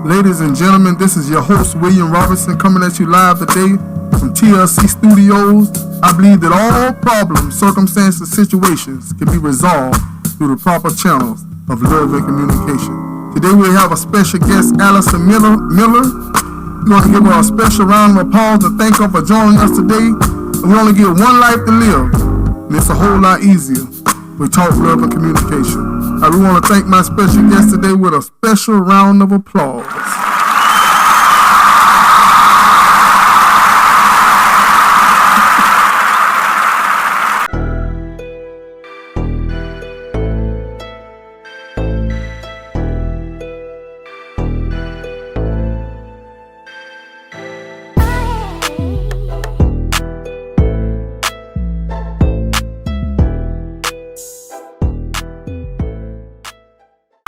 Ladies and gentlemen, this is your host, William Robertson, coming at you live today from TLC Studios. I believe that all problems, circumstances, situations can be resolved through the proper channels of love and communication. Today we have a special guest, Alison Miller. We're going to give her a special round of applause and thank her for joining us today. And we only get one life to live, and it's a whole lot easier. We talk love and communication. I really want to thank my special guest today with a special round of applause.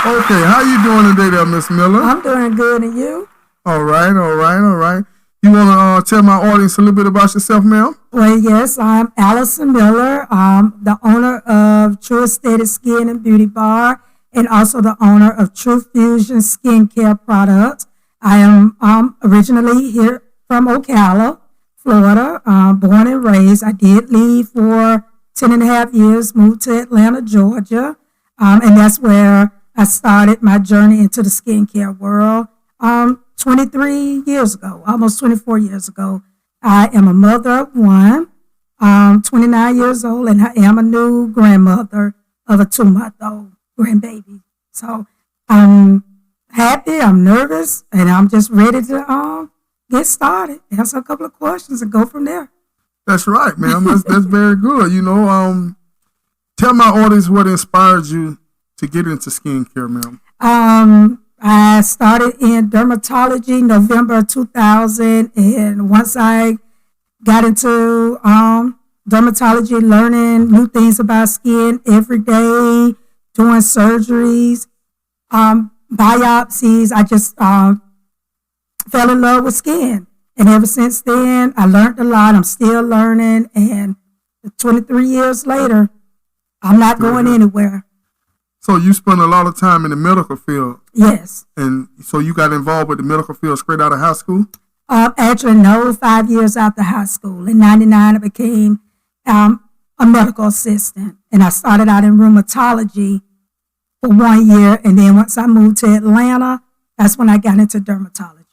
Okay, how you doing today there, Miss Miller? I'm doing good, and you? All right. You want to tell my audience a little bit about yourself, ma'am? Well, yes, I'm Alison Miller. I'm the owner of True Aesthetic Skin and Beauty Bar, and also the owner of True Fusion Skincare Products. I am originally here from Ocala, Florida, born and raised. I did leave for 10 and a half years, moved to Atlanta, Georgia, and that's where I started my journey into the skincare world 23 years ago, almost 24 years ago. I am a mother of one, 29 years old, and I am a new grandmother of a 2-month-old grandbaby. So I'm happy, I'm nervous, and I'm just ready to get started, answer a couple of questions, and go from there. That's right, ma'am. That's very good. Tell my audience what inspired you to get into skincare, ma'am. I started in dermatology November 2000, and once I got into dermatology, learning new things about skin every day, doing surgeries, biopsies, I just fell in love with skin. And ever since then, I learned a lot. I'm still learning, and 23 years later, I'm not going anywhere. So you spent a lot of time in the medical field. Yes. And so you got involved with the medical field straight out of high school? Actually, no, 5 years after high school. In 99, I became a medical assistant. And I started out in rheumatology for 1 year. And then once I moved to Atlanta, that's when I got into dermatology.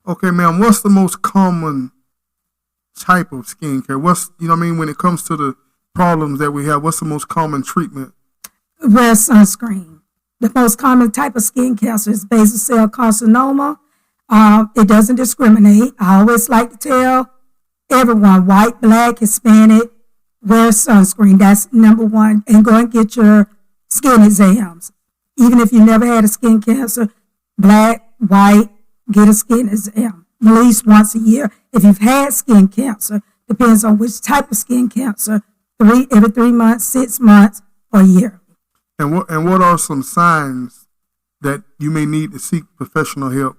Okay, ma'am, what's the most common type of skincare? When it comes to the problems that we have, what's the most common treatment? Wear sunscreen. The most common type of skin cancer is basal cell carcinoma. It doesn't discriminate. I always like to tell everyone, white, black, Hispanic, wear sunscreen. That's number one. And go and get your skin exams. Even if you never had a skin cancer, black, white, get a skin exam at least once a year. If you've had skin cancer, depends on which type of skin cancer, every 3 months, 6 months, or a year. And what are some signs that you may need to seek professional help?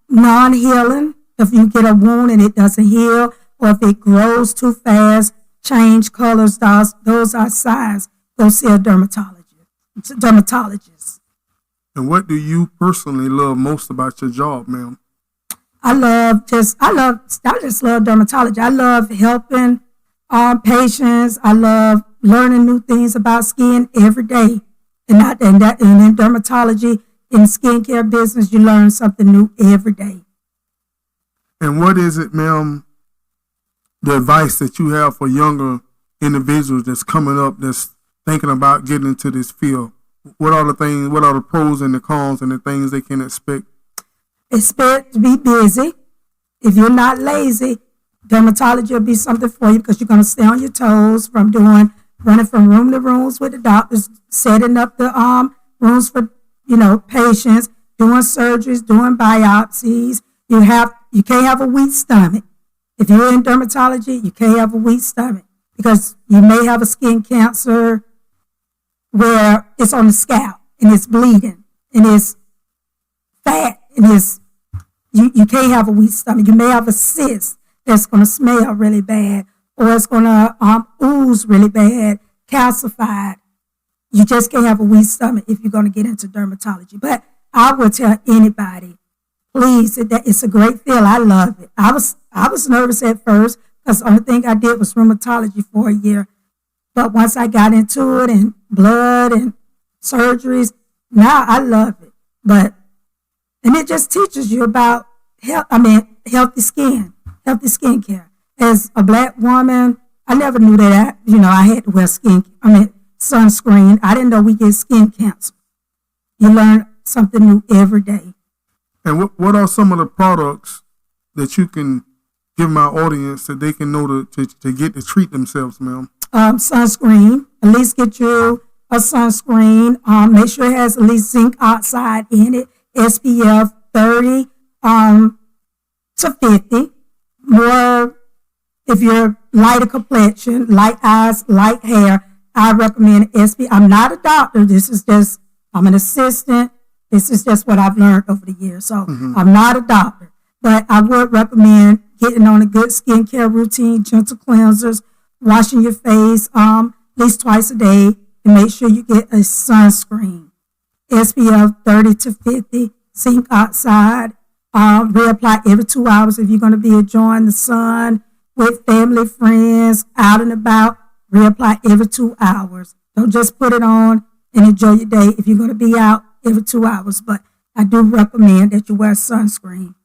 Non-healing. If you get a wound and it doesn't heal, or if it grows too fast, change colors, those are signs. Go see a dermatologist. And what do you personally love most about your job, ma'am? I just love dermatology. I love helping patients. I love learning new things about skin every day. And in dermatology, in the skincare business, you learn something new every day. And what is it, ma'am, the advice that you have for younger individuals that's coming up, that's thinking about getting into this field? What are the pros and the cons and the things they can expect? Expect to be busy. If you're not lazy, dermatology will be something for you, because you're going to stay on your toes from running from room to rooms with the doctors, setting up the rooms for patients, doing surgeries, doing biopsies. You can't have a weak stomach. If you're in dermatology, you can't have a weak stomach, because you may have a skin cancer where it's on the scalp and it's bleeding and it's fat and you can't have a weak stomach. You may have a cyst that's going to smell really bad, or it's going to ooze really bad, calcified. You just can't have a weak stomach if you're going to get into dermatology. But I would tell anybody, please, it's a great feel. I love it. I was nervous at first because the only thing I did was rheumatology for a year. But once I got into it and blood and surgeries, now I love it. And it just teaches you about healthy skin care. As a Black woman, I never knew that, I had to wear sunscreen. I didn't know we get skin cancer. You learn something new every day. And what are some of the products that you can give my audience that they can know to get to treat themselves, ma'am? Sunscreen. At least get you a sunscreen. Make sure it has at least zinc oxide in it. SPF 30 to 50. More if you're lighter complexion, light eyes, light hair, I recommend SPF. I'm not a doctor. I'm an assistant. This is just what I've learned over the years. So I'm not a doctor, but I would recommend getting on a good skincare routine, gentle cleansers, washing your face at least twice a day, and make sure you get a sunscreen. SPF 30 to 50, zinc oxide. Reapply every 2 hours if you're going to be enjoying the sun with family, friends, out and about. Reapply every 2 hours. Don't just put it on and enjoy your day if you're going to be out every 2 hours. But I do recommend that you wear sunscreen.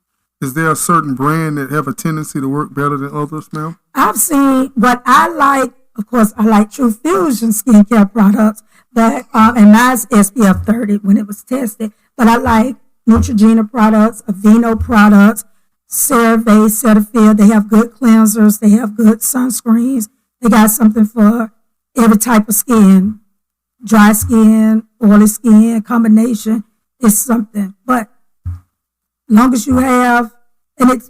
Is there a certain brand that have a tendency to work better than others, ma'am? I've seen what I like. Of course, I like True Fusion skincare products, but and mine's SPF 30 when it was tested. But I like Neutrogena products, Aveeno products, CeraVe, Cetaphil. They have good cleansers. They have good sunscreens. They got something for every type of skin. Dry skin, oily skin, combination is something. But long as you have, and it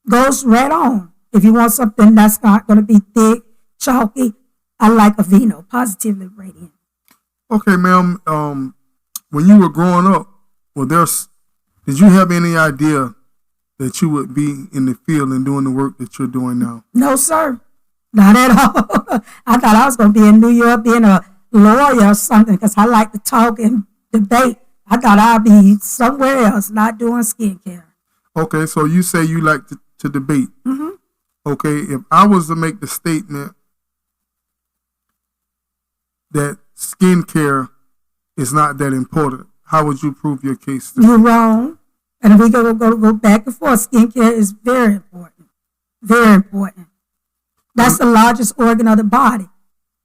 goes right on. If you want something that's not going to be thick, chalky, I like Aveeno, Positively Radiant. Okay, ma'am. When you were growing up, did you have any idea that you would be in the field and doing the work that you're doing now? No, sir. Not at all. I thought I was going to be in New York being a lawyer or something because I like to talk and debate. I thought I'd be somewhere else, not doing skincare. Okay, so you say you like to debate. Mm-hmm. Okay, if I was to make the statement that skincare is not that important, how would you prove your case? You're wrong. And we're going to go back and forth. Skincare is very important. Very important. That's the largest organ of the body.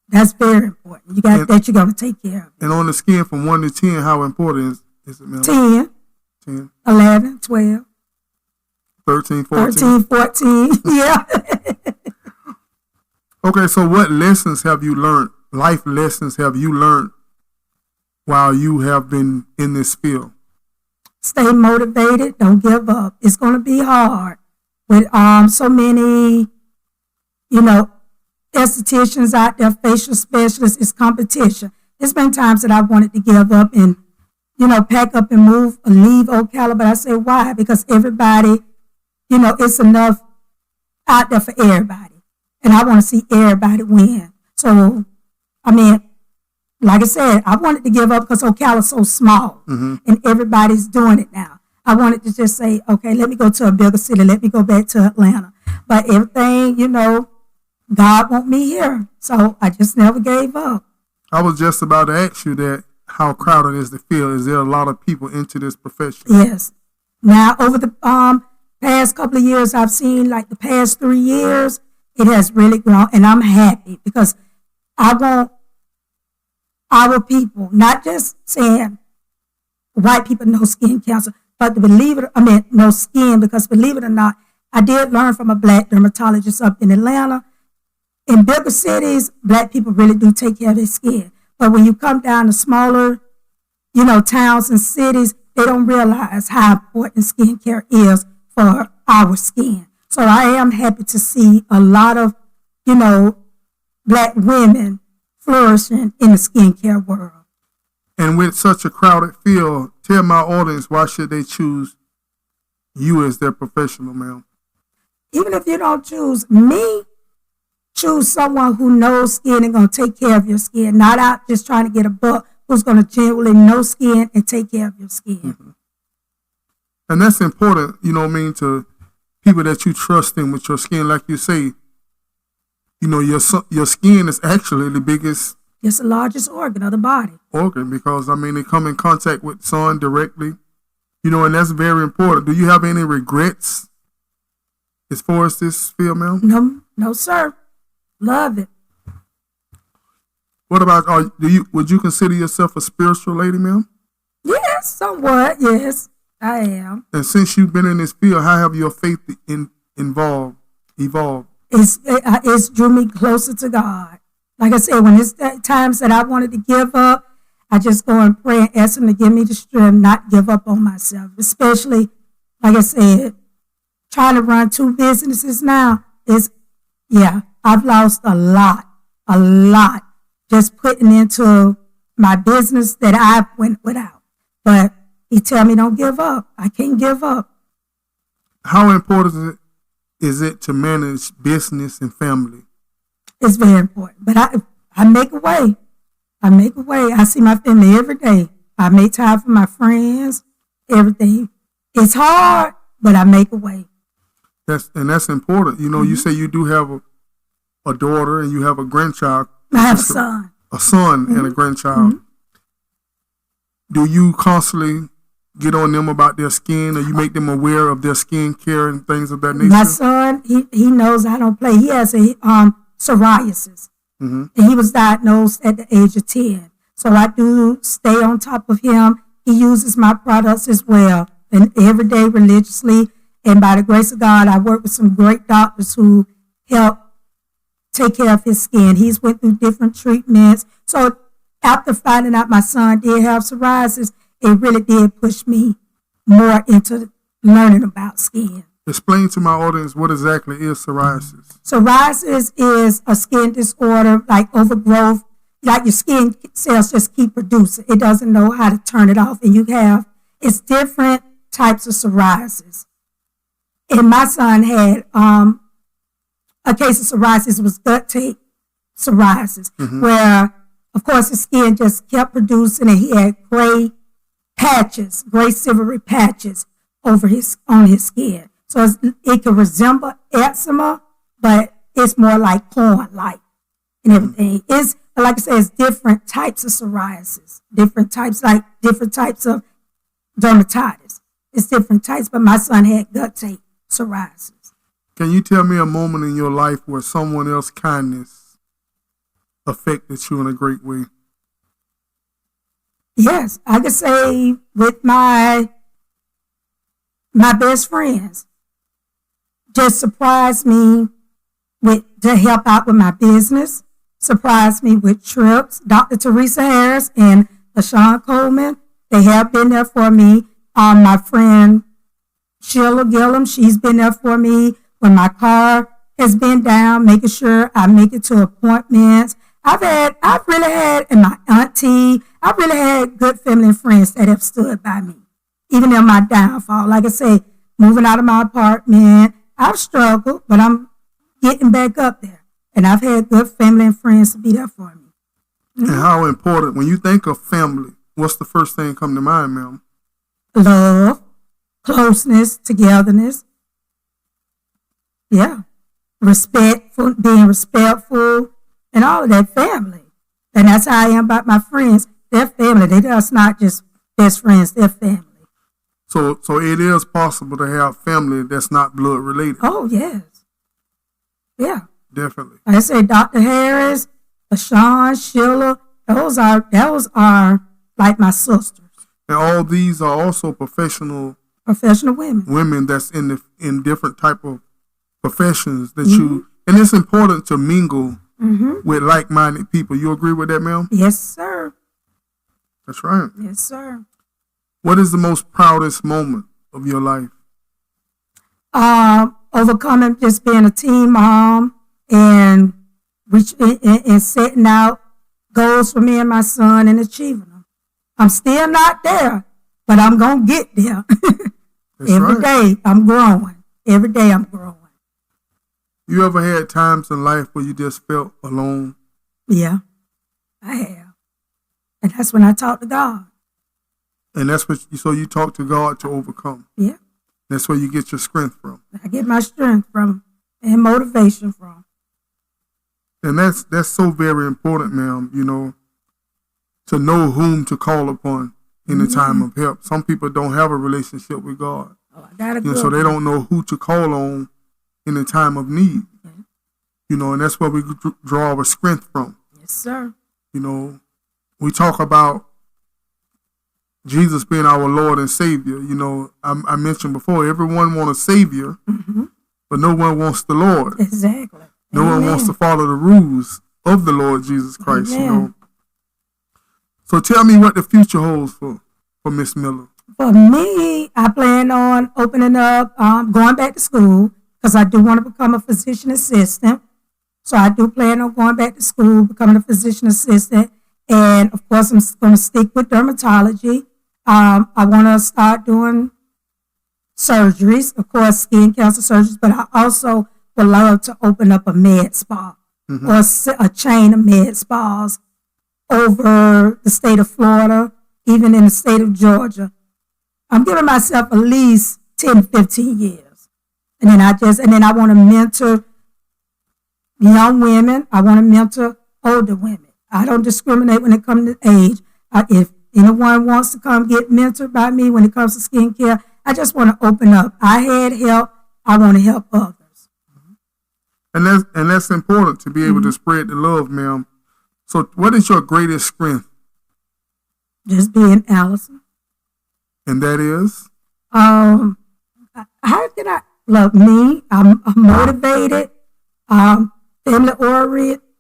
That's very important. You're going to take care of it. And on the skin from 1 to 10, how important is it, ma'am? 10. 11, 12. 13, 14. 13, 14. Yeah. Okay, so what lessons have you learned? Life lessons have you learned while you have been in this field? Stay motivated. Don't give up. It's going to be hard with so many, estheticians out there, facial specialists. It's competition. There's been times that I wanted to give up and, pack up and move or leave Ocala. But I say, why? Because everybody, it's enough out there for everybody. And I want to see everybody win. So, like I said, I wanted to give up because Ocala's so small and everybody's doing it now. I wanted to just say, okay, let me go to a bigger city. Let me go back to Atlanta. But everything, God want me here. So I just never gave up. I was just about to ask you that, how crowded is the field? Is there a lot of people into this profession? Yes. Now, over the past couple of years, I've seen like the past 3 years, it has really grown. And I'm happy because I want our people, not just saying white people know skin cancer, but no skin, because believe it or not, I did learn from a Black dermatologist up in Atlanta. In bigger cities, Black people really do take care of their skin. But when you come down to smaller, towns and cities, they don't realize how important skincare is for our skin. So I am happy to see a lot of, Black women flourishing in the skincare world. And with such a crowded field, tell my audience, why should they choose you as their professional, ma'am? Even if you don't choose me, choose someone who knows skin and going to take care of your skin, not out just trying to get a buck who's going to genuinely know skin and take care of your skin. And that's important, you know what I mean, to people that you trust in with your skin. Like you say, you know, your skin is actually the biggest. It's the largest organ of the body. Organ, because, I mean, they come in contact with sun directly, you know, and that's very important. Do you have any regrets as far as this field, ma'am? No, sir. Love it. What about, would you consider yourself a spiritual lady, ma'am? Yes, somewhat, yes, I am. And since you've been in this field, how have your faith evolved? It's drew me closer to God. Like I said, when it's times that I wanted to give up, I just go and pray and ask Him to give me the strength not give up on myself. Especially, like I said, trying to run 2 businesses now I've lost a lot just putting into my business that I went without. But He tell me don't give up. I can't give up. How important is it to manage business and family? It's very important. But I make a way. I see my family every day. I make time for my friends, everything. It's hard, but I make a way. That's important. You know, you say you do have a daughter and you have a grandchild. I have a son. A son and a grandchild. Do you constantly get on them about their skin, or you make them aware of their skin care and things of that nature? My son, he knows I don't play. He has a psoriasis. And he was diagnosed at the age of 10. So I do stay on top of him. He uses my products as well, and every day religiously. And by the grace of God, I work with some great doctors who help take care of his skin. He's went through different treatments. So after finding out my son did have psoriasis, it really did push me more into learning about skin. Explain to my audience what exactly is psoriasis. Psoriasis is a skin disorder, like overgrowth, like your skin cells just keep producing. It doesn't know how to turn it off. And it's different types of psoriasis. And my son had a case of psoriasis. It was gut tape psoriasis, where, of course, his skin just kept producing, and he had gray silvery patches on his skin. So it can resemble eczema, but it's more like corn-like and everything. It's, like I said, it's different types of psoriasis, different types of dermatitis. It's different types, but my son had gut tape psoriasis. Can you tell me a moment in your life where someone else's kindness affected you in a great way? Yes, I could say with my best friends just surprised me to help out with my business, surprised me with trips. Dr. Teresa Harris and LaShawn Coleman, they have been there for me. My friend Sheila Gillum, she's been there for me when my car has been down, making sure I make it to appointments. I've really had, and my auntie, I've really had good family and friends that have stood by me, even in my downfall. Like I say, moving out of my apartment, I've struggled, but I'm getting back up there. And I've had good family and friends to be there for me. And how important, when you think of family, what's the first thing come to mind, ma'am? Love, closeness, togetherness. Yeah. Being respectful, and all of that family. And that's how I am about my friends. They're family. They're just not just best friends. They're family. So it is possible to have family that's not blood related. Oh, yes. Yeah. Definitely. Like I say, Dr. Harris, LaShawn, Sheila, those are like my sisters. And all these are also professional women. Women that's in different type of professions that you, and it's important to mingle with like-minded people. You agree with that, ma'am? Yes, sir. That's right. Yes, sir. What is the most proudest moment of your life? Overcoming just being a teen mom and setting out goals for me and my son and achieving them. I'm still not there, but I'm going to get there. Every day I'm growing. Every day I'm growing. You ever had times in life where you just felt alone? Yeah, I have. And that's when I talk to God. And that's what, so you talk to God to overcome. Yeah. That's where you get your strength from. I get my strength from and motivation from. And that's so very important, ma'am, to know whom to call upon in the time of help. Some people don't have a relationship with God. Oh, I gotta go. So they don't know who to call on in the time of need. And that's where we draw our strength from. Yes, sir. We talk about Jesus being our Lord and Savior. I mentioned before, everyone wants a Savior, but no one wants the Lord. Exactly. No one wants to follow the rules of the Lord Jesus Christ. So tell me what the future holds for Miss Miller. For me, I plan on opening up, going back to school, because I do want to become a physician assistant. So I do plan on going back to school, becoming a physician assistant. And of course, I'm going to stick with dermatology. I want to start doing surgeries, of course, skin cancer surgeries, but I also would love to open up a med spa or a chain of med spas over the state of Florida, even in the state of Georgia. I'm giving myself at least 10, 15 years. And then I want to mentor young women. I want to mentor older women. I don't discriminate when it comes to age. If anyone wants to come get mentored by me when it comes to skincare, I just want to open up. I had help. I want to help others. And that's important to be able to spread the love, ma'am. So what is your greatest strength? Just being Alison. And that is? How can I love me? I'm motivated. Family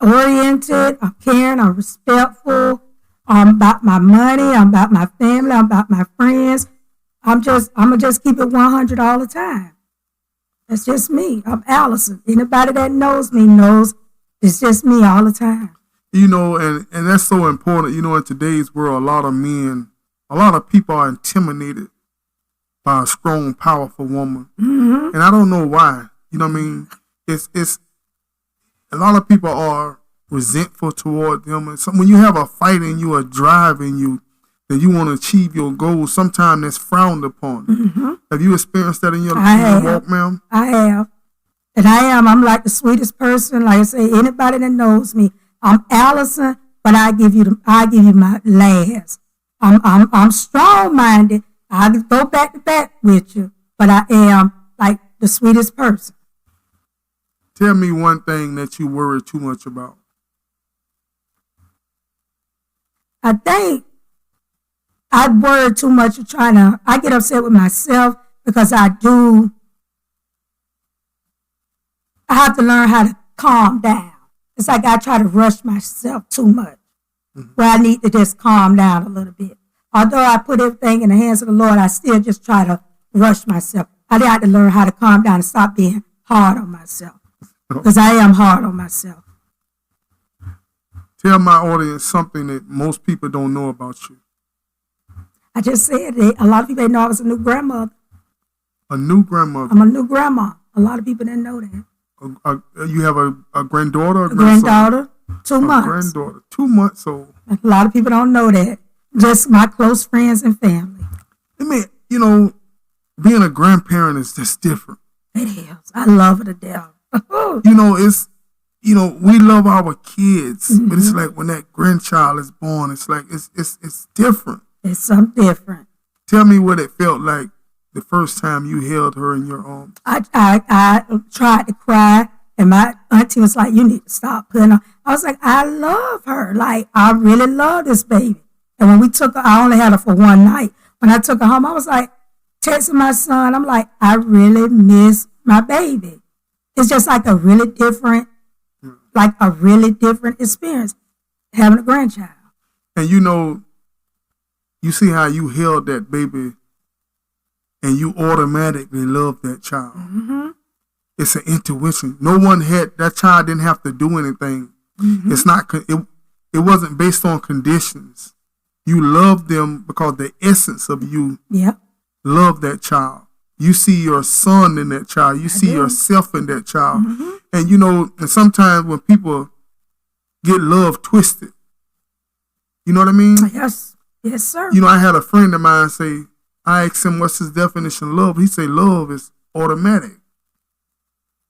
oriented. I'm caring. I'm respectful. I'm about my money. I'm about my family. I'm about my friends. I'm gonna just keep it 100 all the time. That's just me. I'm Alison. Anybody that knows me knows it's just me all the time. And that's so important. In today's world, a lot of people are intimidated by a strong, powerful woman. And I don't know why. It's a lot of people are resentful toward them. And when you have a fight in you, a drive in you, that you want to achieve your goals, sometimes that's frowned upon. Have you experienced that in your walk, ma'am? I have. And I'm like the sweetest person. Like I say, anybody that knows me, I'm Alison, but I give you my last. I'm strong-minded. I go back to back with you, but I am like the sweetest person. Tell me one thing that you worry too much about. I think I worry too much of I get upset with myself because I have to learn how to calm down. It's like I try to rush myself too much, where I need to just calm down a little bit. Although I put everything in the hands of the Lord, I still just try to rush myself. I got to learn how to calm down and stop being hard on myself, because I am hard on myself. Tell my audience something that most people don't know about you. I just said that a lot of people didn't know I was a new grandmother. A new grandmother? I'm a new grandma. A lot of people didn't know that. You have a granddaughter? A granddaughter, 2 months. A granddaughter, 2 months old. A lot of people don't know that. Just my close friends and family. I mean, being a grandparent is just different. It is. I love it to death. It's, we love our kids, but it's like when that grandchild is born, it's like, it's different. It's something different. Tell me what it felt like the first time you held her in your arms. I tried to cry, and my auntie was like, you need to stop putting her. I was like, I love her. Like, I really love this baby. And when we took her, I only had her for one night. When I took her home, I was like, texting my son, I'm like, I really miss my baby. It's just like a really different experience having a grandchild. And you see how you held that baby and you automatically love that child. It's an intuition. That child didn't have to do anything. It's not, it wasn't based on conditions. You love them because the essence of you love that child. You see your son in that child. You see yourself in that child. And and sometimes when people get love twisted, You know what I mean? Yes. Yes, sir. You know, I had a friend of mine say, I asked him what's his definition of love. He said love is automatic.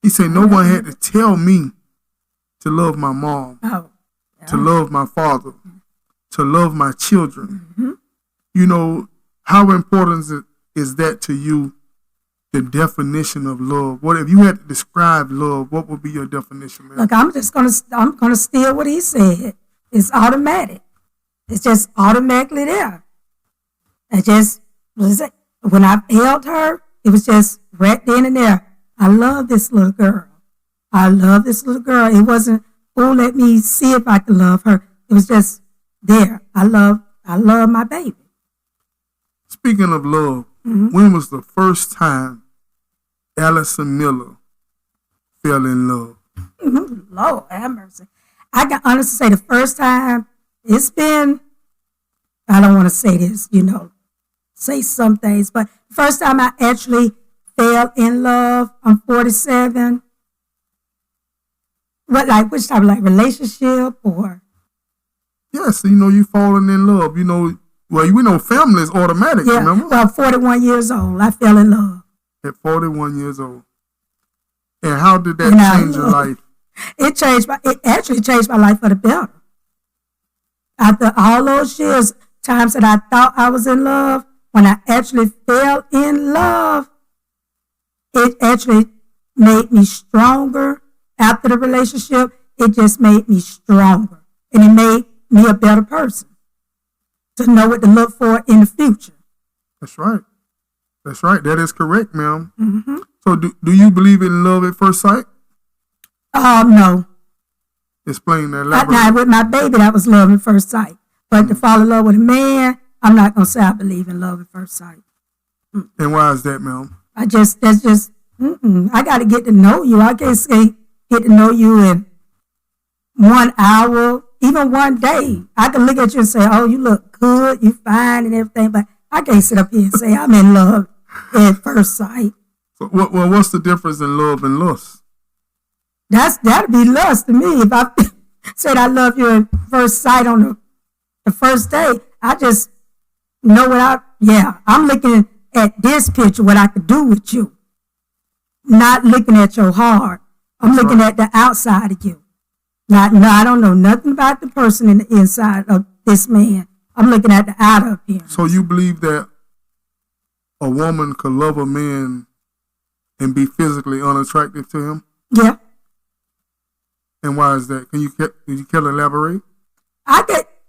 He said no one had to tell me to love my mom, to love my father, to love my children. You know, how important is that to you, the definition of love? What if you had to describe love, what would be your definition, man? Look, I'm gonna steal what he said. It's automatic. It's just automatically there. When I held her, it was just right then and there. I love this little girl. I love this little girl. It wasn't, oh, let me see if I can love her. It was just there. I love my baby. Speaking of love, when was the first time Alison Miller fell in love? Lord have mercy. I can honestly say the first time, it's been, I don't want to say this, say some things, but the first time I actually fell in love, I'm 47. Which type of relationship or? Yes, you falling in love, well, we know family is automatic, remember? Well, 41 years old, I fell in love. At 41 years old. And how did that change your life? It actually changed my life for the better. After all those years, times that I thought I was in love, when I actually fell in love, it actually made me stronger. After the relationship, it just made me stronger. And it made me a better person to know what to look for in the future. That's right. That's right. That is correct, ma'am. Mm-hmm. So do you believe in love at first sight? No. Explain that. Now, with my baby, that was love at first sight. But to fall in love with a man, I'm not going to say I believe in love at first sight. And why is that, ma'am? I got to get to know you. I can't say get to know you in 1 hour, even one day. I can look at you and say, oh, you look good, you fine and everything, but I can't sit up here and say I'm in love at first sight. So, what's the difference in love and lust? That'd be lust to me. If I said I love you at first sight on the first day, I just know I'm looking at this picture, what I could do with you. Not looking at your heart. I'm looking at the outside of you. I don't know nothing about the person in the inside of this man. I'm looking at the outer appearance. So you believe that a woman could love a man and be physically unattractive to him? Yeah. And why is that? Can you elaborate?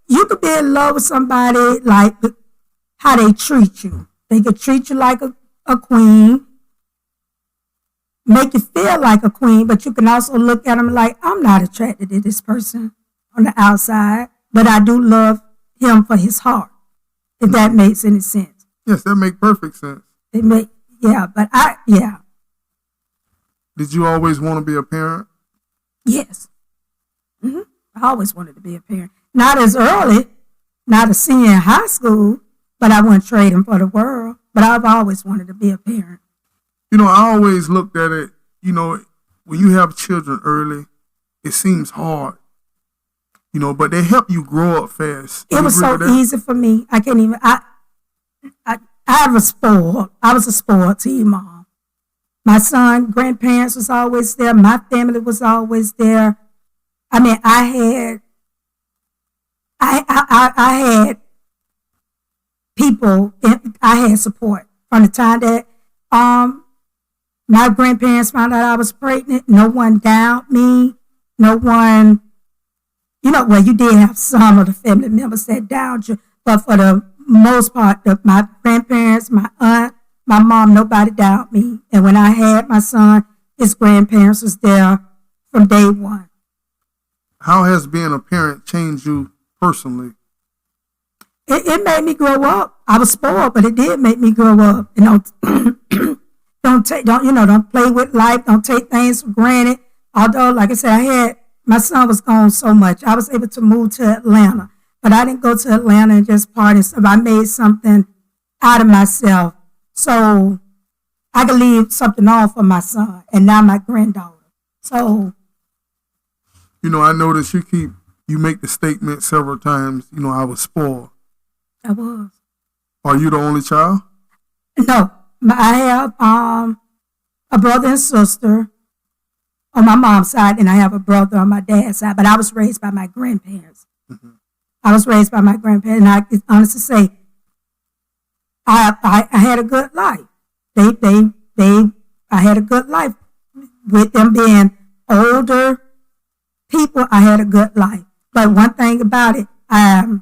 You could be in love with somebody like how they treat you. They could treat you like a queen, make you feel like a queen, but you can also look at them like, I'm not attracted to this person on the outside, but I do love him for his heart, if that makes any sense. Yes, that makes perfect sense. Did you always want to be a parent? Yes. I always wanted to be a parent. Not as early, not a senior in high school, but I wouldn't trade him for the world. But I've always wanted to be a parent. I always looked at it, when you have children early, it seems hard, but they help you grow up fast. It was so easy for me. I can't even, I was a spoiled teen mom. My son, grandparents was always there. My family was always there. I mean, I had people, I had support from the time that my grandparents found out I was pregnant. No one doubted me. No one, you did have some of the family members that doubted you, but for the most part, my grandparents, my aunt, my mom, nobody doubted me. And when I had my son, his grandparents was there from day one. How has being a parent changed you personally? It made me grow up. I was spoiled, but it did make me grow up. Don't play with life. Don't take things for granted. Although, like I said, my son was gone so much. I was able to move to Atlanta, but I didn't go to Atlanta and just party and stuff. I made something out of myself so I could leave something on for my son and now my granddaughter. So, I noticed you keep you make the statement several times, I was spoiled. I was. Are you the only child? No, I have a brother and sister on my mom's side, and I have a brother on my dad's side. But I was raised by my grandparents. Mm-hmm. I was raised by my grandparents, and I can honestly say, I had a good life. I had a good life with them being older people. I had a good life. But one thing about it, I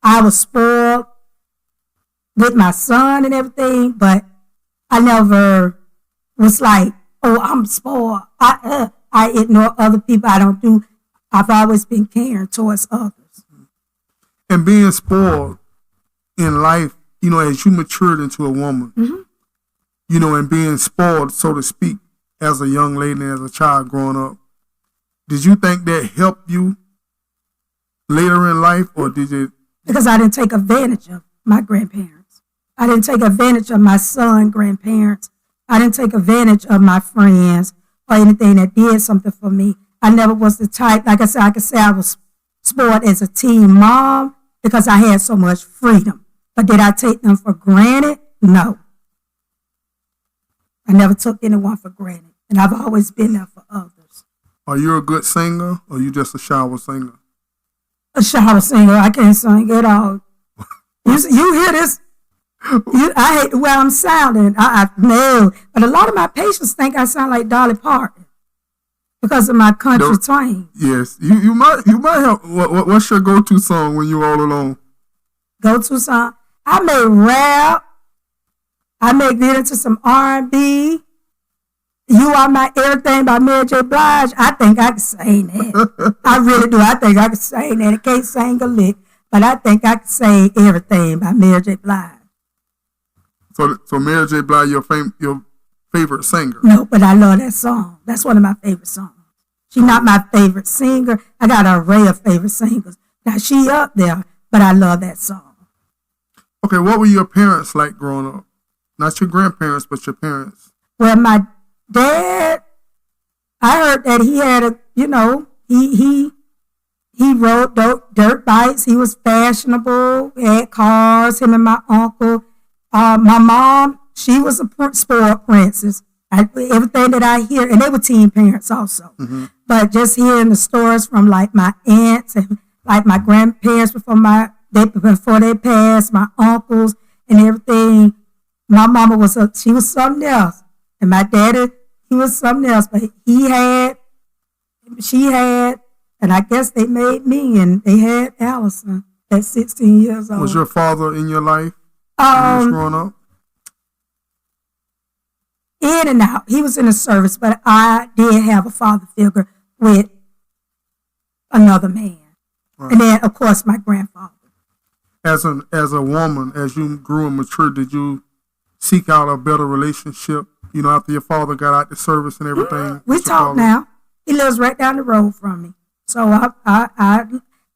was spoiled with my son and everything, but I never was like, oh, I'm spoiled. I ignore other people. I've always been caring towards others. And being spoiled in life, as you matured into a woman, mm-hmm. And being spoiled, so to speak, as a young lady and as a child growing up, did you think that helped you later in life, or did it? Because I didn't take advantage of my grandparents. I didn't take advantage of my son's grandparents. I didn't take advantage of my friends or anything that did something for me. I never was the type, like I said, I could say I was spoiled as a teen mom because I had so much freedom. But did I take them for granted? No. I never took anyone for granted. And I've always been there for others. Are you a good singer, or are you just a shower singer? A shower singer. I can't sing at all. You hear this? I hate the way I'm sounding. No. But a lot of my patients think I sound like Dolly Parton because of my country twang. Yes. You might have. What's your go-to song when you're all alone? Go-to song? I may rap. I may get into some R&B. You Are My Everything by Mary J. Blige. I think I can sing that. I really do. I think I can sing that. I can't sing a lick, but I think I can sing Everything by Mary J. Blige. So Mary J. Blige, your favorite singer? No, but I love that song. That's one of my favorite songs. She's not my favorite singer. I got an array of favorite singers. Now, she up there, but I love that song. Okay, what were your parents like growing up? Not your grandparents, but your parents. Well, my dad, I heard that he had he rode dirt bikes. He was fashionable. He had cars, him and my uncle. My mom, she was a spoiled princess. Everything that I hear, and they were teen parents also. Mm-hmm. But just hearing the stories from like my aunts and like my grandparents before they passed, my uncles and everything, my mama she was something else. And my daddy, he was something else. But she had, and I guess they made me, and they had Alison at 16 years old. Was your father in your life? When you was growing up? In and out. He was in the service, but I did have a father figure with another man. Right. And then, of course, my grandfather. As a woman, as you grew and matured, did you seek out a better relationship, after your father got out the service and everything? We talk now. He lives right down the road from me. So I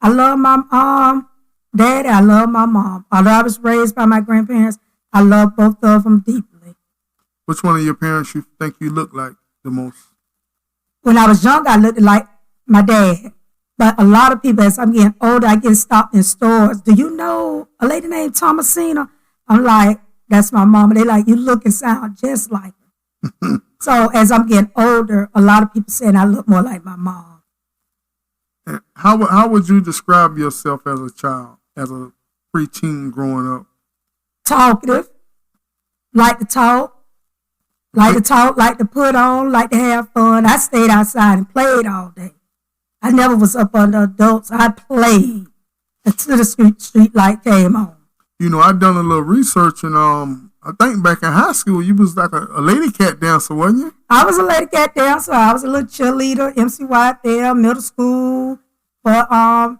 love my daddy, I love my mom. Although I was raised by my grandparents, I love both of them deeply. Which one of your parents you think you look like the most? When I was young, I looked like my dad. But a lot of people, as I'm getting older, I get stopped in stores. Do you know a lady named Thomasina? I'm like, that's my mama. They like, you look and sound just like her. So as I'm getting older, a lot of people saying I look more like my mom. How would you describe yourself as a child, as a preteen growing up? Talkative, like to talk, like to put on, like to have fun. I stayed outside and played all day. I never was up under adults. I played until the street light came on. I done a little research, and I think back in high school, you was like a lady cat dancer, wasn't you? I was a lady cat dancer. I was a little cheerleader, MCY there, middle school for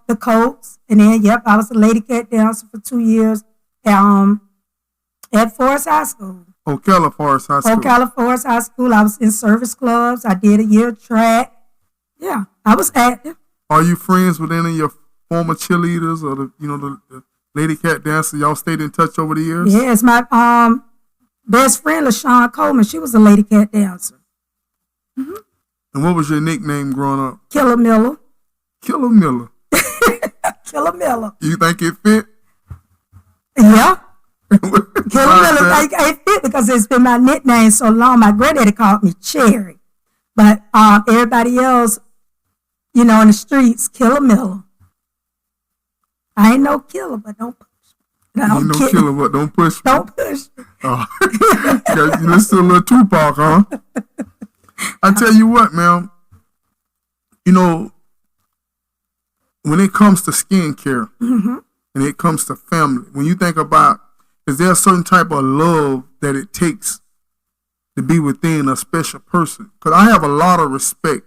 the Colts. And then, I was a lady cat dancer for 2 years at Forest High School. Ocala Forest High School. Ocala Forest High School. I was in service clubs. I did a year of track. Yeah, I was active. Are you friends with any of your former cheerleaders or the lady cat dancers? Y'all stayed in touch over the years? Yes, my best friend, LaShawn Coleman, she was a lady cat dancer. Mm-hmm. And what was your nickname growing up? Killer Miller. Killer Miller. Killer Miller. You think it fit? Yeah. Killer Miller ain't fit because it's been my nickname so long. My granddaddy called me Cherry. But everybody else, in the streets, Killer Miller. I ain't no killer, but don't push me. You ain't no killer, but don't push me. Don't push me. Oh. You listen to a little Tupac, huh? I tell you what, man. When it comes to skincare and it comes to family, when you think about, is there a certain type of love that it takes to be within a special person? Because I have a lot of respect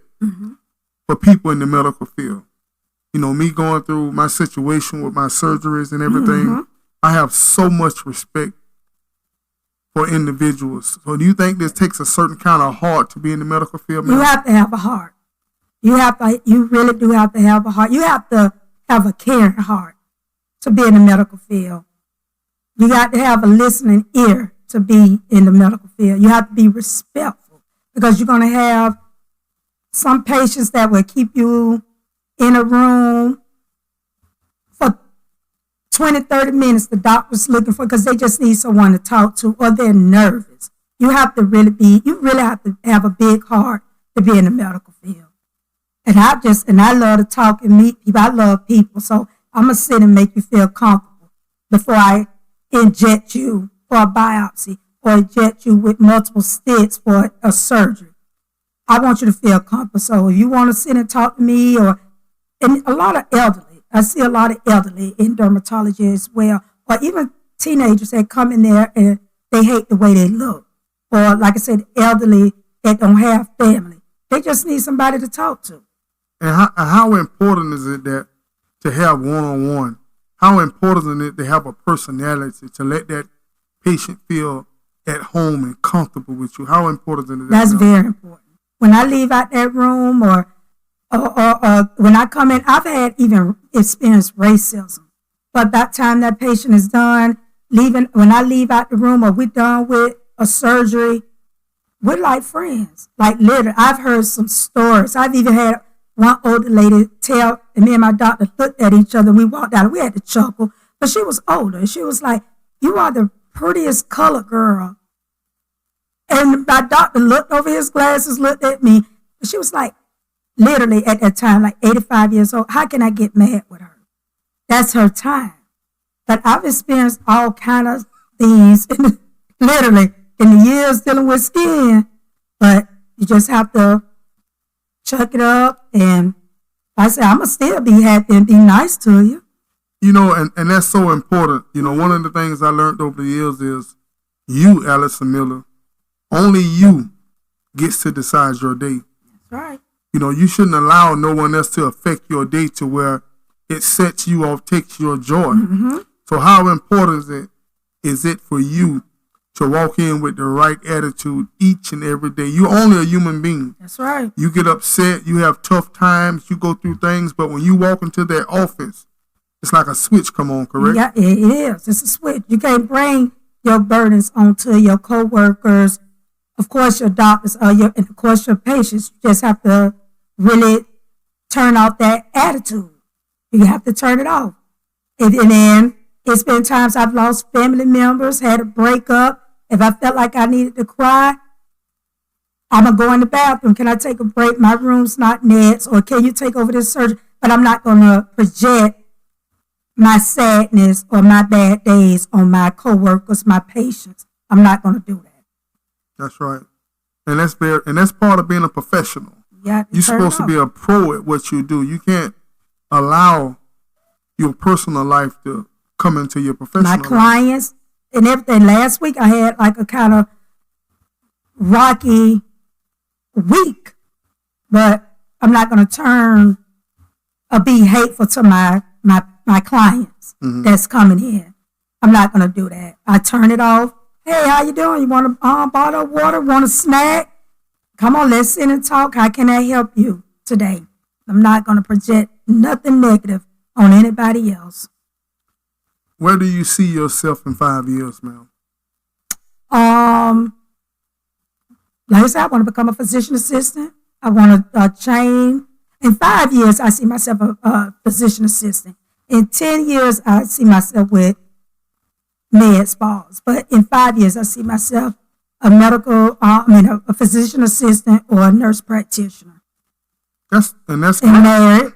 for people in the medical field. Me going through my situation with my surgeries and everything, I have so much respect for individuals. So do you think this takes a certain kind of heart to be in the medical field, man? You have to have a heart. You really do have to have a heart. You have to have a caring heart to be in the medical field. You got to have a listening ear to be in the medical field. You have to be respectful because you're going to have some patients that will keep you in a room for 20, 30 minutes the doctor's looking for because they just need someone to talk to or they're nervous. You really have to have a big heart to be in the medical field. And I love to talk and meet people. I love people. So I'm going to sit and make you feel comfortable before I inject you for a biopsy or inject you with multiple stents for a surgery. I want you to feel comfortable. So if you want to sit and talk to me and a lot of elderly, I see a lot of elderly in dermatology as well, or even teenagers that come in there and they hate the way they look. Or like I said, elderly that don't have family. They just need somebody to talk to. And how important is it that to have one-on-one? How important is it to have a personality to let that patient feel at home and comfortable with you? How important is it? That's very important. When I leave out that room or when I come in, I've had even experienced racism. But by the time that patient is done, when I leave out the room or we're done with a surgery, we're like friends. Like literally, I've heard some stories. I've even had one older lady tell, and me and my doctor looked at each other and we walked out. We had to chuckle, but she was older. And she was like, "You are the prettiest colored girl." And my doctor looked over his glasses, looked at me, and she was like, literally at that time, like 85 years old, how can I get mad with her? That's her time. But I've experienced all kind of things, literally, in the years dealing with skin. But you just have to chuck it up. And like I said, I'm going to still be happy and be nice to you. And that's so important. One of the things I learned over the years is you, Alison Miller, only you gets to decide your day. That's right. You shouldn't allow no one else to affect your day to where it sets you off, takes your joy. So how important is it for you to walk in with the right attitude each and every day? You're only a human being. That's right. You get upset, you have tough times, you go through things, but when you walk into that office, it's like a switch come on, correct? Yeah, it is. It's a switch. You can't bring your burdens onto your coworkers, of course your doctors, and of course your patients. You just have to really turn off that attitude. You have to turn it off. And then it's been times I've lost family members, had a breakup. If I felt like I needed to cry, I'm going to go in the bathroom. Can I take a break? My room's not next. Or can you take over this surgery? But I'm not going to project my sadness or my bad days on my coworkers, my patients. I'm not going to do that. That's right. And that's part of being a professional. You're supposed to be a pro at what you do. You can't allow your personal life to come into your professional life. My clients and everything. Last week I had like a kind of rocky week, but I'm not going to turn or be hateful to my clients that's coming in. I'm not going to do that. I turn it off. Hey, how you doing? You want a bottle of water? Want a snack? Come on, let's sit and talk. How can I help you today? I'm not going to project nothing negative on anybody else. Where do you see yourself in 5 years, ma'am? Like I said, I want to become a physician assistant. I want to train. In 5 years, I see myself a physician assistant. in 10 years, I see myself with med spas. But in 5 years, I see myself a a physician assistant or a nurse practitioner. That's And great. married.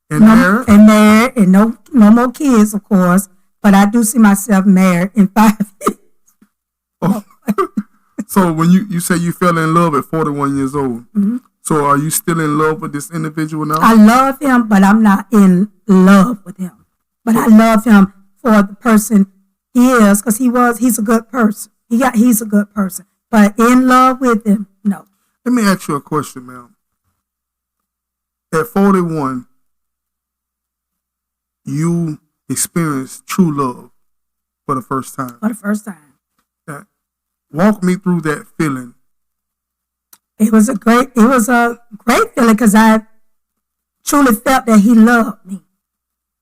And married. And married, and no more kids, of course. But I do see myself married in 5 years. Oh. So when you say you fell in love at 41 years old, so are you still in love with this individual now? I love him, but I'm not in love with him. But I love him for the person he is, because he's a good person. He's a good person. But in love with him, no. Let me ask you a question, ma'am. At 41, you experienced true love for the first time. For the first time. Walk me through that feeling. It was a great feeling, because I truly felt that he loved me.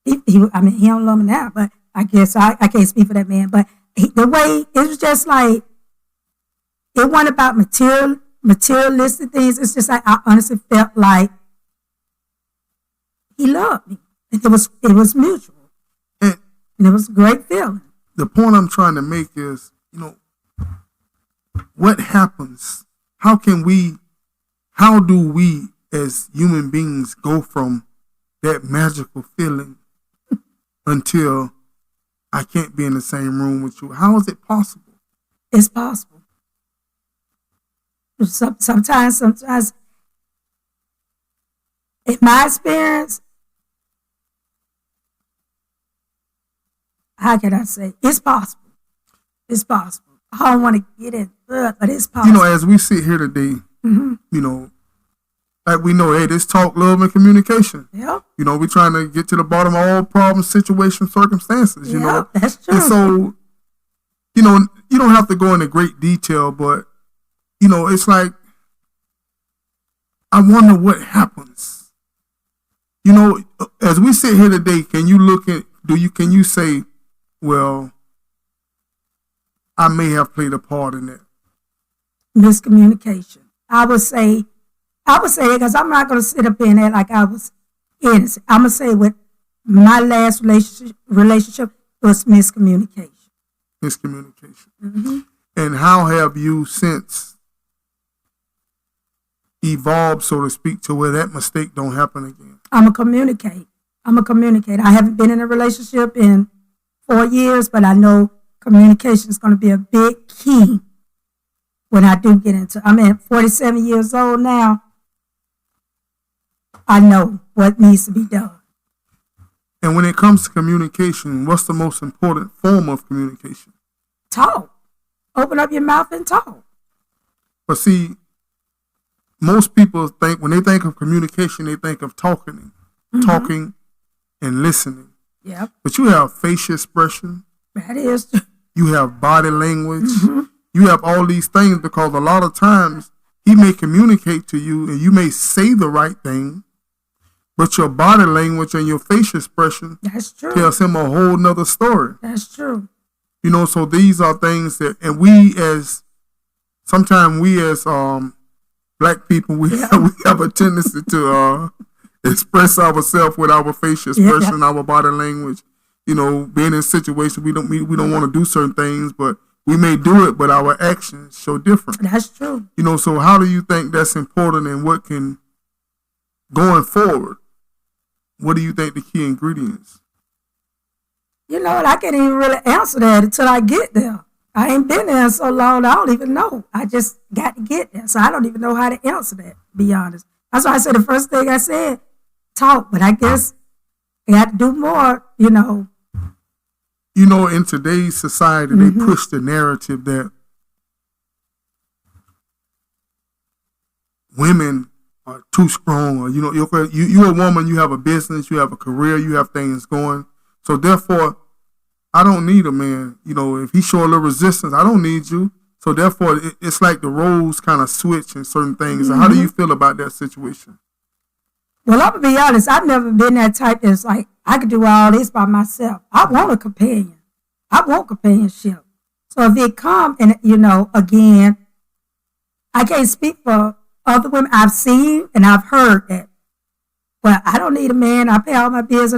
He don't love me now, but I guess I can't speak for that man. But the way it was just like, it wasn't about materialistic things. It's just like I honestly felt like he loved me. It was mutual, and it was a great feeling. The point I'm trying to make is, what happens? How do we as human beings go from that magical feeling until I can't be in the same room with you? How is it possible? It's possible. Sometimes, in my experience, how can I say? It's possible. It's possible. I don't want to get into it, but it's possible. As we sit here today, like we know, hey, this talk, love, and communication. Yeah. We're trying to get to the bottom of all problems, situations, circumstances, Yeah, that's true. And so, you don't have to go into great detail, but, it's like, I wonder what happens. As we sit here today, can you say, well, I may have played a part in it? Miscommunication. I would say it, because I'm not going to sit up in there like I was innocent. I'm going to say with my last relationship was miscommunication. Miscommunication. And how have you since evolved, so to speak, to where that mistake don't happen again? I'm going to communicate. I haven't been in a relationship in 4 years, but I know communication is going to be a big key when I do get into. I'm at 47 years old now. I know what needs to be done. And when it comes to communication, what's the most important form of communication? Talk. Open up your mouth and talk. But see, most people when they think of communication, they think of talking and listening. Yeah. But you have facial expression. That is. You have body language. You have all these things, because a lot of times he may communicate to you and you may say the right thing, but your body language and your facial expression tells him a whole nother story. That's true. So these are things that, and sometimes we as black people, we have a tendency to express ourselves with our facial expression, our body language. Being in situations we don't want to do certain things, but we may do it, but our actions show different. That's true. So how do you think that's important, and what can, going forward, what do you think the key ingredients? I can't even really answer that until I get there. I ain't been there so long, I don't even know. I just got to get there, so I don't even know how to answer that, to be honest. That's why I said the first thing I said, talk, but I guess I got to do more, In today's society, they push the narrative that women are too strong, or you're a woman, you have a business, you have a career, you have things going. So therefore, I don't need a man. If he show a little resistance, I don't need you. So therefore, it's like the roles kind of switch in certain things. So how do you feel about that situation? Well, I'm going to be honest. I've never been that type that's like, I could do all this by myself. I want a companion. I want companionship. So if it come, and again, I can't speak for other women. I've seen and I've heard that. Well, I don't need a man. I pay all my bills.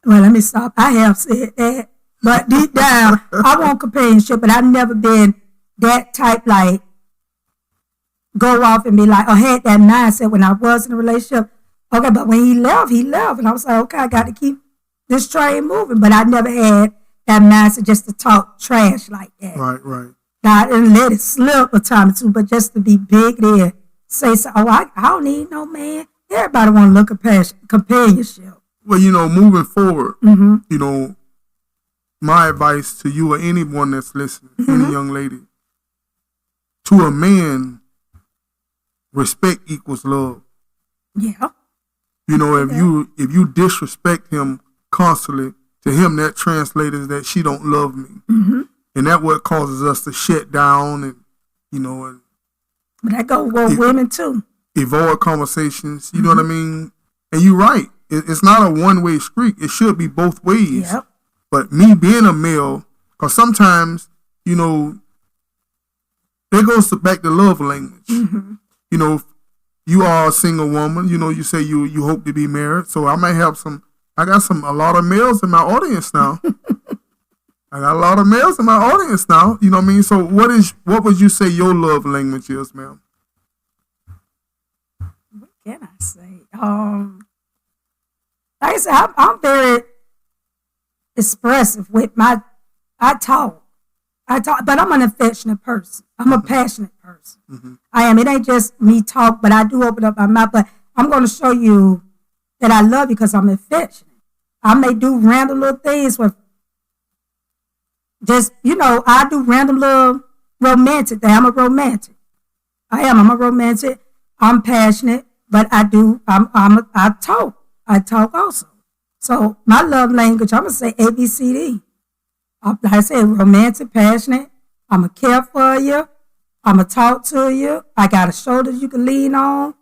Well, let me stop. I have said that. But deep down, I want companionship, but I've never been that type, like, go off and be like, or had that mindset when I was in a relationship. Okay, but when he left. And I was like, okay, I got to keep this train moving. But I never had that mindset just to talk trash like that. Right. Not and let it slip a time or two, but just to be big there. Say, so, I don't need no man. Everybody want to look at companionship. Well, moving forward, my advice to you or anyone that's listening, any young lady, to a man, respect equals love. Yeah. If you disrespect him constantly, to him that translates that she don't love me, and that what causes us to shut down and But that go with women too. Avoid conversations. You know what I mean? And you're right. It's not a one-way street. It should be both ways. Yep. But me being a male, because sometimes, it goes back to love language. You are a single woman. You say you hope to be married. So I might have I got a lot of males in my audience now. I got a lot of males in my audience now. You know what I mean? So what would you say your love language is, ma'am? What can I say? Like I said, I'm very expressive with I talk, but I'm an affectionate person. I'm a passionate person. I am. It ain't just me talk, but I do open up my mouth. But I'm going to show you that I love you because I'm affectionate. I may do random little things with just, I do random little romantic things. I'm a romantic. I'm a romantic. I'm passionate, but I talk. I talk also. So my love language, I'm going to say ABCD. Like I said, romantic, passionate. I'm going to care for you. I'm going to talk to you. I got a shoulder you can lean on.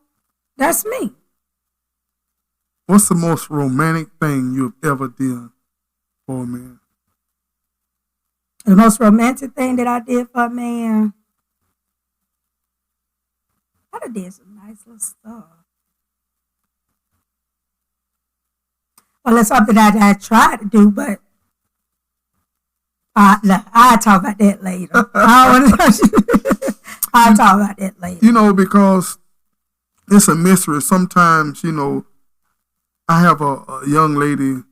That's me. What's the most romantic thing you've ever done for a man? The most romantic thing that I did for a man, I done did some nice little stuff. Well, it's something that I tried to do, but I'll talk about that later. I'll talk about that later. Because it's a mystery. Sometimes, I have a young lady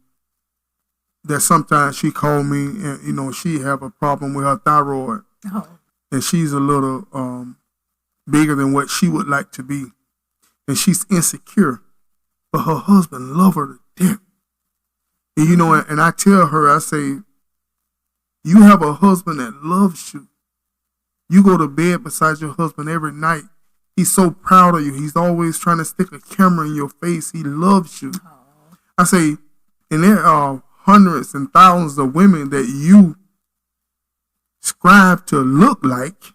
that sometimes she call me and, she have a problem with her thyroid. Oh. And she's a little bigger than what she would like to be. And she's insecure. But her husband love her to death. And, and I tell her, I say, you have a husband that loves you. You go to bed beside your husband every night. He's so proud of you. He's always trying to stick a camera in your face. He loves you. Oh. I say, and there are hundreds and thousands of women that you strive to look like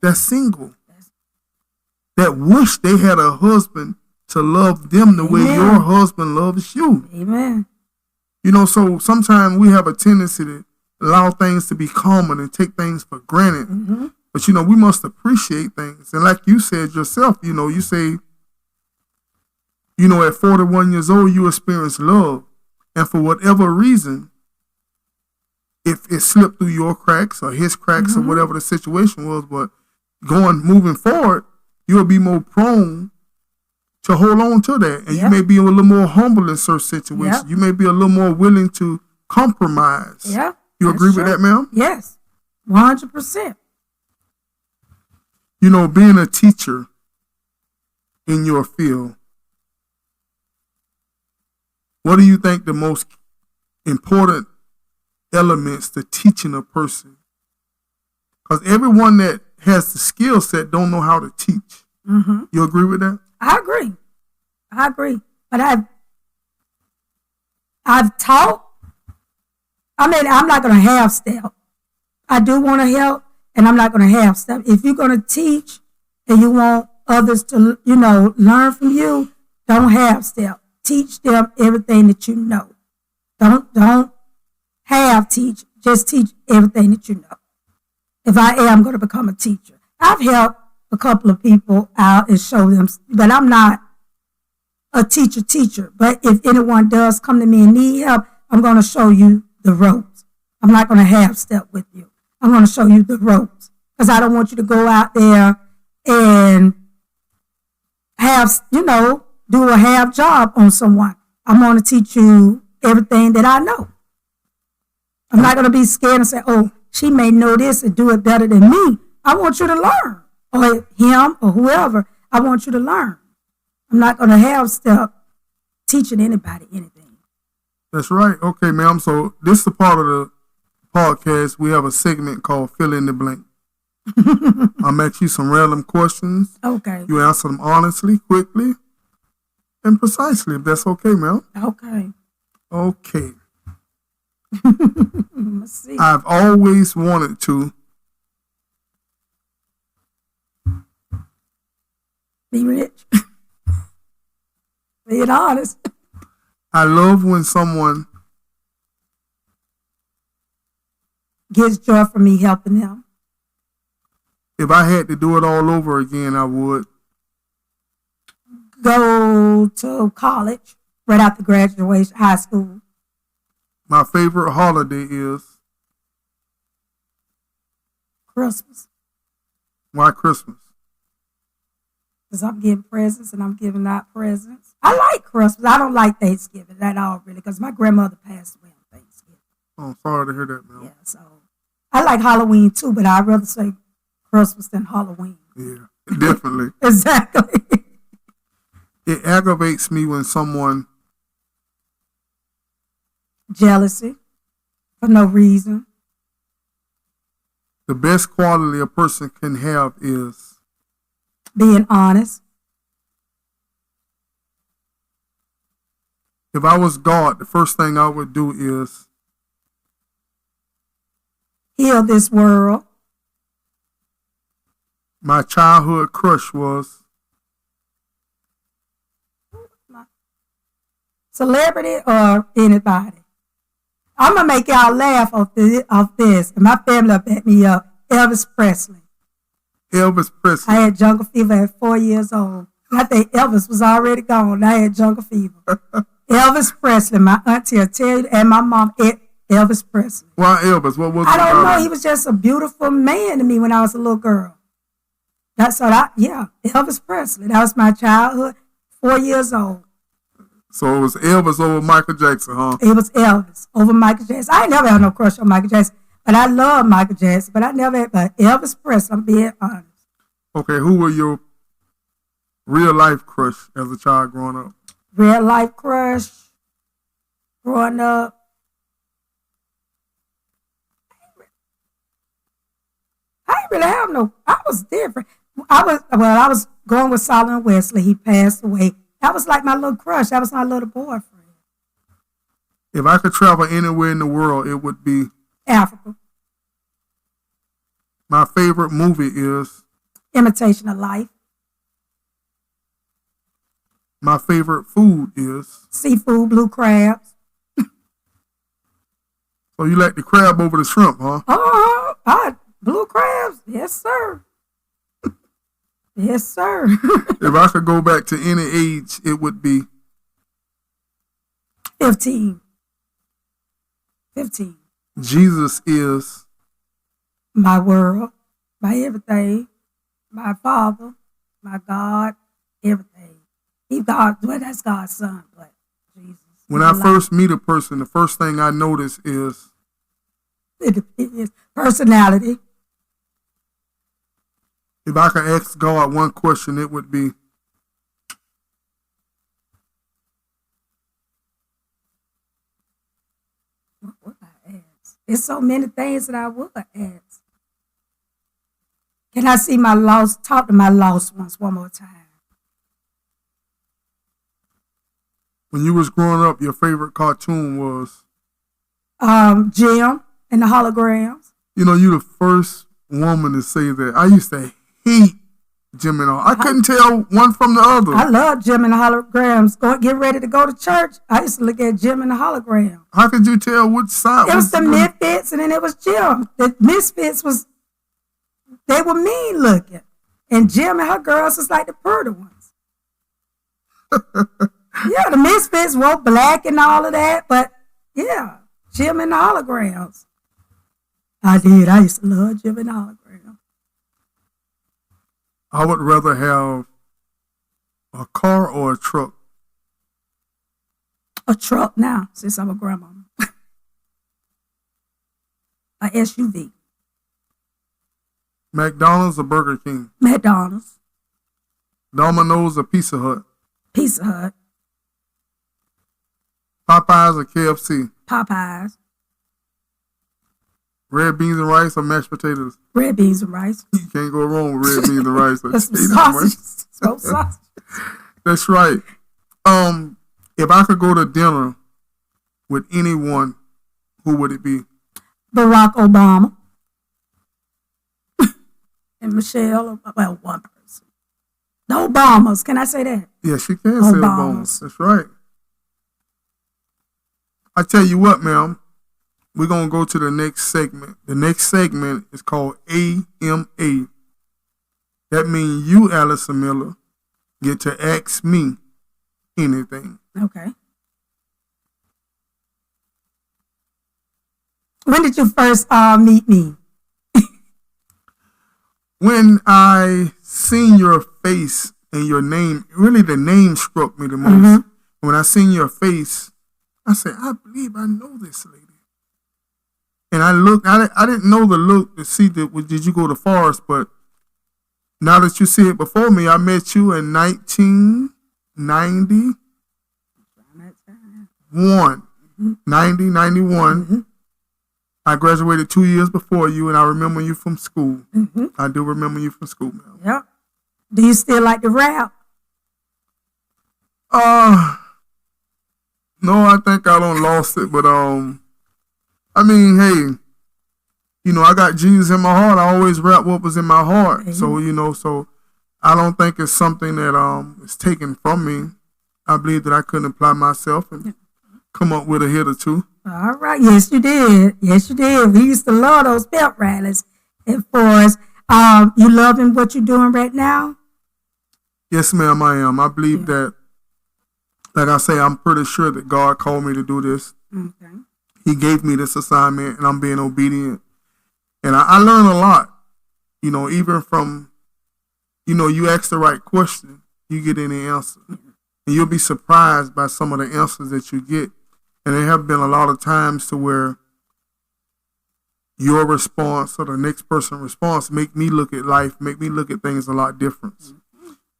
that's single. That wish they had a husband to love them the way your husband loves you. Amen. So sometimes we have a tendency to allow things to be common and take things for granted. But, we must appreciate things. And like you said yourself, you say, at 41 years old, you experience love. And for whatever reason, if it slipped through your cracks or his cracks or whatever the situation was, but moving forward, you'll be more prone to hold on to that. And you may be a little more humble in certain situations. You may be a little more willing to compromise. Yeah. You agree with that, ma'am? Yes. 100%. Being a teacher in your field, what do you think the most important elements to teaching a person? Because everyone that has the skill set don't know how to teach. You agree with that? I agree. But I've taught. I'm not going to half step. I do want to help, and I'm not going to half step. If you're going to teach and you want others to, learn from you, don't half step. Teach them everything that you know. Don't half teach. Just teach everything that you know. If I am going to become a teacher, I've helped a couple of people out and show them, but I'm not a teacher. But if anyone does come to me and need help, I'm going to show you the ropes. I'm not going to half step with you. I'm going to show you the ropes because I don't want you to go out there and do a half job on someone. I'm going to teach you everything that I know. I'm not going to be scared and say, oh, she may know this and do it better than me. I want you to learn, or him or whoever. I want you to learn. I'm not going to half step teaching anybody anything. That's right. Okay, ma'am. So this is a part of the podcast. We have a segment called Fill in the Blank. I'll ask you some random questions. Okay. You answer them honestly, quickly, and precisely, if that's okay, ma'am. Okay. Okay. Let's see. I've always wanted to be rich. Being honest. I love when someone gets joy from me helping them. If I had to do it all over again, I would go to college right after graduation, high school. My favorite holiday is Christmas. Why Christmas? Because I'm getting presents and I'm giving out presents. I like Christmas. I don't like Thanksgiving at all, really, because my grandmother passed away on Thanksgiving. Oh, sorry to hear that, man. Yeah, so I like Halloween too, but I'd rather say Christmas than Halloween. Yeah, definitely. Exactly. It aggravates me when someone jealousy for no reason. The best quality a person can have is being honest. If I was God, the first thing I would do is heal this world. My childhood crush was celebrity or anybody. I'm going to make y'all laugh off this. And my family will back me up. Elvis Presley. Elvis Presley. I had jungle fever at 4 years old. I think Elvis was already gone. I had jungle fever. Elvis Presley, my auntie will tell you, and my mom, Elvis Presley. Why Elvis? What was it? I don't know. He was just a beautiful man to me when I was a little girl. Elvis Presley. That was my childhood, 4 years old. So it was Elvis over Michael Jackson, huh? It was Elvis over Michael Jackson. I ain't never had no crush on Michael Jackson, but I love Michael Jackson. But I never had, but Elvis Presley, I'm being honest. Okay, who were your real life crush as a child growing up? Real life crush growing up. I didn't really have no. I was different. I was going with Solomon Wesley. He passed away. That was like my little crush. That was my little boyfriend. If I could travel anywhere in the world, it would be Africa. My favorite movie is Imitation of Life. My favorite food is seafood, blue crabs. So you like the crab over the shrimp, huh? Blue crabs. Yes, sir. Yes, sir. If I could go back to any age, it would be 15. Jesus is my world, my everything, my Father, my God, everything. He's God. Well, that's God's son, but Jesus. When I first meet a person, the first thing I notice is personality. If I could ask God one question, it would be, what would I ask? There's so many things that I would ask. Can I see talk to my lost ones one more time? When you was growing up, your favorite cartoon was? Jim and the Holograms. You know, you the first woman to say that. I used to hate Jim and all. I couldn't tell one from the other. I love Jim and the Holograms. Get ready to go to church. I used to look at Jim and the Hologram. How could you tell which side? It was the Misfits, and then it was Jim. The Misfits they were mean looking. And Jim and her girls was like the pretty ones. Yeah, the Misfits wore black and all of that, but yeah, Jim and the Holograms. I did. I used to love Jim and the Holograms. I would rather have a car or a truck. A truck now, since I'm a grandma. A SUV. McDonald's or Burger King? McDonald's. Domino's or Pizza Hut? Pizza Hut. Popeyes or KFC? Popeyes. Red beans and rice or mashed potatoes? Red beans and rice. You can't go wrong with red beans and rice. That's some sausages. Some sausages. That's right. If I could go to dinner with anyone, who would it be? Barack Obama. And Michelle, well, one person. The Obamas, can I say that? Yes, you can say Obamas. That's right. I tell you what, ma'am, we're going to go to the next segment. The next segment is called AMA. That means you, Alison Miller, get to ask me anything. Okay. When did you first meet me? When I seen your face and your name, really the name struck me the most. Mm-hmm. When I seen your face, I said, I believe I know this lady. And I looked, I didn't know the look to see did you go to Forest, but now that you see it before me, I met you in 1991. 91. Mm-hmm. I graduated 2 years before you, and I remember you from school. Mm-hmm. I do remember you from school, man. Yep. Do you still like to rap? No, I think I done lost it, but I mean, hey, you know, I got Jesus in my heart. I always rap what was in my heart. Mm-hmm. So, you know, so I don't think it's something that is taken from me. I believe that I couldn't apply myself and come up with a hit or two. All right. Yes, you did. Yes, you did. We used to love those pep rallies at Forest. You loving what you're doing right now? Yes, ma'am, I am. I believe that, like I say, I'm pretty sure that God called me to do this. Okay. He gave me this assignment, and I'm being obedient. And I learn a lot, you know, even from, you know, you ask the right question, you get any answer. And you'll be surprised by some of the answers that you get. And there have been a lot of times to where your response or the next person's response make me look at life, make me look at things a lot different.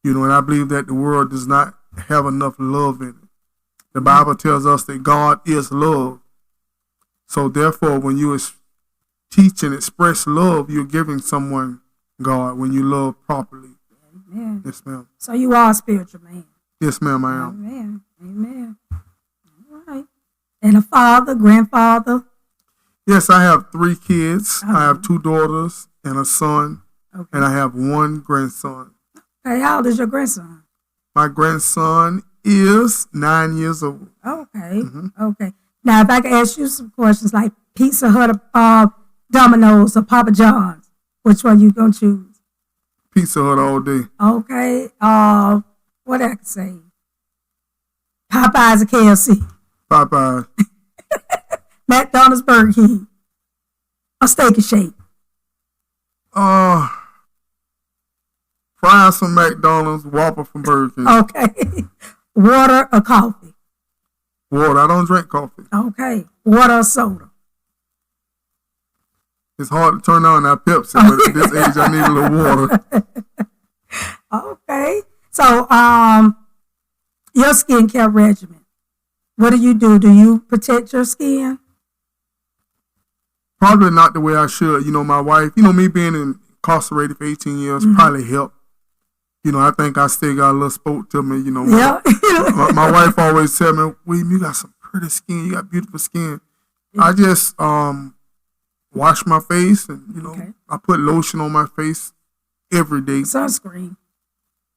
You know, and I believe that the world does not have enough love in it. The Bible tells us that God is love. So therefore, when you teach and express love, you're giving someone God when you love properly. Amen. Yes, ma'am. So you are a spiritual man. Yes, ma'am, I am. Amen. Amen. All right. And a father, grandfather? Yes, I have 3 kids. I have 2 daughters and a son. Okay. And I have 1 grandson. Okay, how old is your grandson? My grandson is 9 years old. Okay. Mm-hmm. Okay. Now, if I could ask you some questions like Pizza Hut, Domino's, or Papa John's, which one you gonna choose? Pizza Hut all day. Okay. What I can say? Popeyes or KFC? Popeyes. McDonald's, Burger King. A Steak and Shake. Fries from McDonald's, Whopper from Burger King. Okay. Water or coffee? Water. I don't drink coffee. Okay. Water or soda? It's hard to turn on that Pepsi, but at this age, I need a little water. Okay. So, your skincare regimen. What do? Do you protect your skin? Probably not the way I should. You know, my wife, you know, me being incarcerated for 18 years probably helped. You know, I think I still got a little spoke to me, you know. Yeah. my wife always tell me, William, you got some pretty skin. You got beautiful skin. Yeah. I just wash my face and, you know, I put lotion on my face every day. Sunscreen.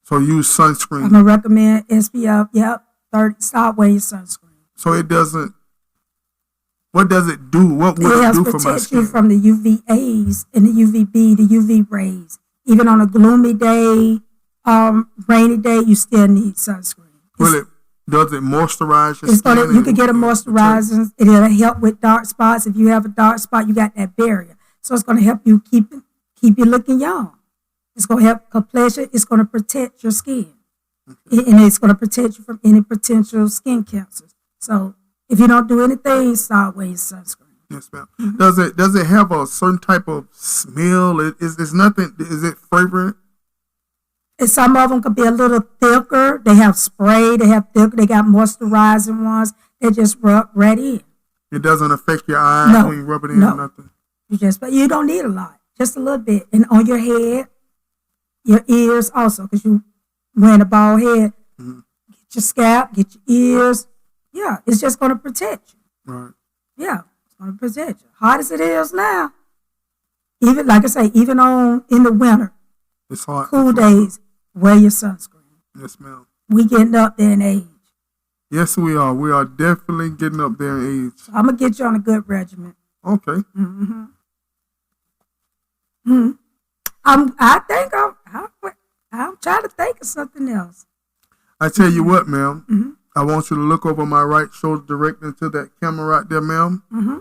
So use sunscreen. I'm going to recommend SPF, 30. Stop wearing sunscreen. So it doesn't, what does it do? What would it do for my skin? It helps protect you from the UVAs and the UVB, the UV rays. Even on a gloomy day, rainy day, you still need sunscreen. Will Does it moisturize your It's skin? you can get a moisturizer. It'll help with dark spots. If you have a dark spot, you got that barrier. So it's going to help you keep you looking young. It's going to help complexion. It's going to protect your skin. And it's going to protect you from any potential skin cancers. So if you don't do anything, start wearing sunscreen. Yes, ma'am. Does it have a certain type of smell? Is nothing? Is it fragrant? And some of them could be a little thicker. They have spray. They have thicker. They got moisturizing ones. They just rub right in. It doesn't affect your eyes when you rub it in or nothing? But you don't need a lot. Just a little bit. And on your head, your ears also, because you wearing a bald head. Mm-hmm. Get your scalp, get your ears. Yeah, it's just going to protect you. Right. Yeah, it's going to protect you. Hot as it is now, even like I say, even in the winter, it's hot. Cool days, wear your sunscreen. Yes, ma'am. We getting up there in age. Yes, we are. We are definitely getting up there in age. So I'm gonna get you on a good regimen. Okay. Mm-hmm. Mm-hmm. I'm trying to think of something else. I tell you what, ma'am. Mm-hmm. I want you to look over my right shoulder directly into that camera right there, ma'am. Mm-hmm.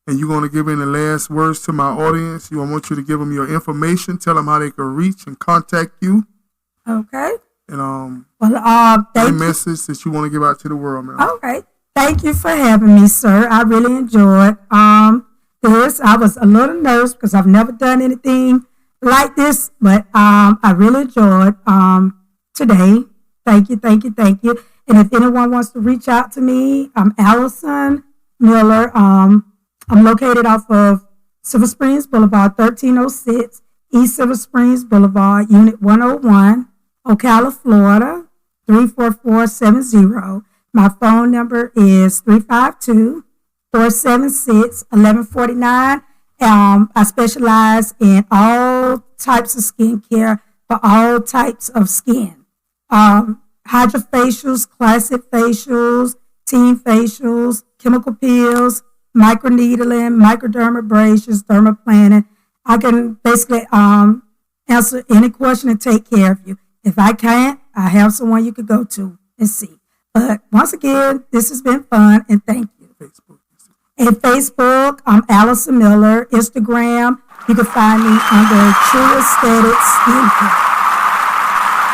And you're going to give in the last words to my audience. I want you to give them your information, tell them how they can reach and contact you. Okay. And any message that you want to give out to the world, ma'am. Okay. Thank you for having me, sir. I really enjoyed this. I was a little nervous because I've never done anything like this, but I really enjoyed today. Thank you. And if anyone wants to reach out to me, I'm Alison Miller. I'm located off of Silver Springs Boulevard, 1306 East Silver Springs Boulevard, Unit 101, Ocala, Florida, 34470. My phone number is 352-476-1149. I specialize in all types of skincare for all types of skin. Hydrofacials, classic facials, teen facials, chemical peels, microneedling, microdermabrasions, dermaplaning. I can basically answer any question and take care of you. If I can't, I have someone you could go to and see. But once again, this has been fun, and thank you. And Facebook, I'm Alison Miller. Instagram, you can find me under True Aesthetic Skincare.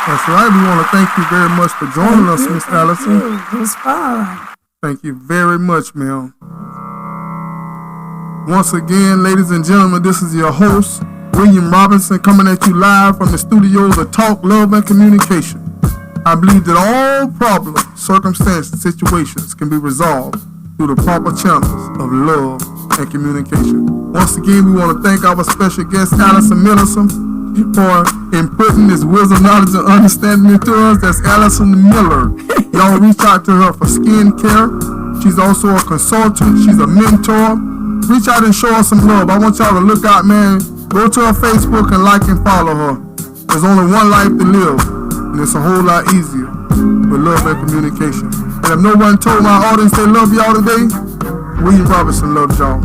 That's right. We want to thank you very much for joining us, Miss Alison. It was fun. Thank you very much, ma'am. Once again, ladies and gentlemen, this is your host, William Robinson, coming at you live from the studios of Talk, Love, and Communication. I believe that all problems, circumstances, situations can be resolved through the proper channels of love and communication. Once again, we want to thank our special guest, Alison Miller, for inputting this wisdom, knowledge, and understanding into us. That's Alison Miller. Y'all reach out to her for skin care. She's also a consultant. She's a mentor. Reach out and show her some love. I want y'all to look out, man. Go to her Facebook and like and follow her. There's only one life to live, and it's a whole lot easier with love and communication. And if no one told my audience they love y'all today, William Robinson loves y'all.